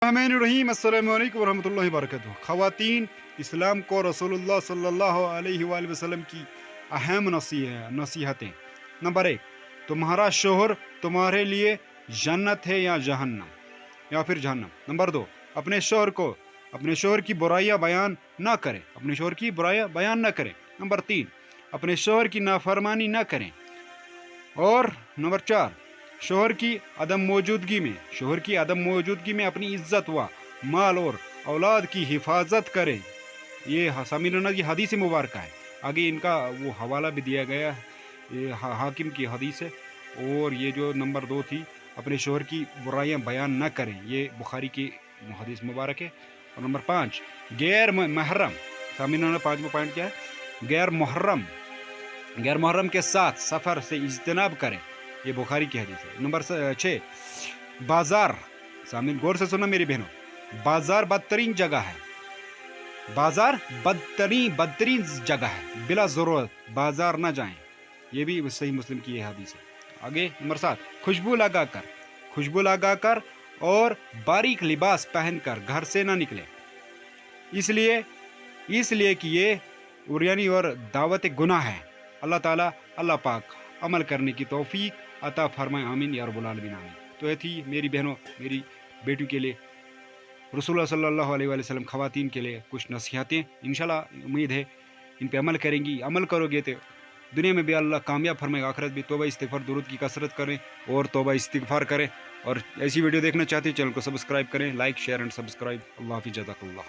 रहीम अस्सलाम वालेकुम वरहमतुल्लाहि वबरकातुहू। ख़वातीन, इस्लाम को रसूलुल्लाह सल्लल्लाहु अलैहि वसल्लम की अहम नसीहतें। नंबर 1, तुम्हारा शोहर तुम्हारे लिए जन्नत है या जहन्नम या फिर जहन्नम। नंबर 2, अपने शोहर की बुराइयां बयान ना करें, अपने शोहर की बुराइयां बयान ना करें। नंबर 3, अपने शोहर की नाफरमानी ना करें। और नंबर 4, शोहर की अदम मौजूदगी में अपनी इज्जत व माल और औलाद की हिफाजत करें। ये सामिना की हदीस मुबारक है। आगे इनका वो हवाला भी दिया गया है, ये हाकिम की हदीस है। और ये जो नंबर 2 थी, अपने शोहर की बुराइयां बयान न करें, ये बुखारी की हदीस मुबारक है। और नंबर 5, गैर महरम, सामिना ने 5वां पॉइंट क्या है, गैर मुहर्रम के साथ सफ़र से इज्तनाब करें, ये बुखारी की हदीस है। नंबर 6, बाजार, सामने गौर से सुनना मेरी बहनों, बाजार बदतरीन बदतरीन जगह है, बिला ज़रूरत बाजार ना जाएं, ये भी सही मुस्लिम की ये हदीस है। आगे नंबर 7, खुशबू लगाकर और बारीक लिबास पहनकर घर से ना निकले, इसलिए कि ये उरियानी और दावत गुनाह है। अल्लाह पाक अमल करने की तौफीक अता फरमाए, आमीन या रब्बुल आलमीन, आमीन। तो ये थी मेरी बहनों, मेरी बेटियों के लिए रसूलुल्लाह सल्लल्लाहु अलैहि वसल्लम ख़वातीन के लिए कुछ नसीहतें। इंशाल्लाह उम्मीद है इन पे अमल करेंगी, अमल करोगे तो दुनिया में भी अल्लाह कामयाब फरमाएगा, आखिरत भी। तौबा इस्तिग़फ़ार दुरूद की कसरत करें और तौबा इस्तिग़फ़ार करें। और ऐसी वीडियो देखना चाहते हैं, चैनल को सब्सक्राइब करें, लाइक शेयर एंड सब्सक्राइब। अल्लाह हाफ़िज़, जज़ाकल्लाह।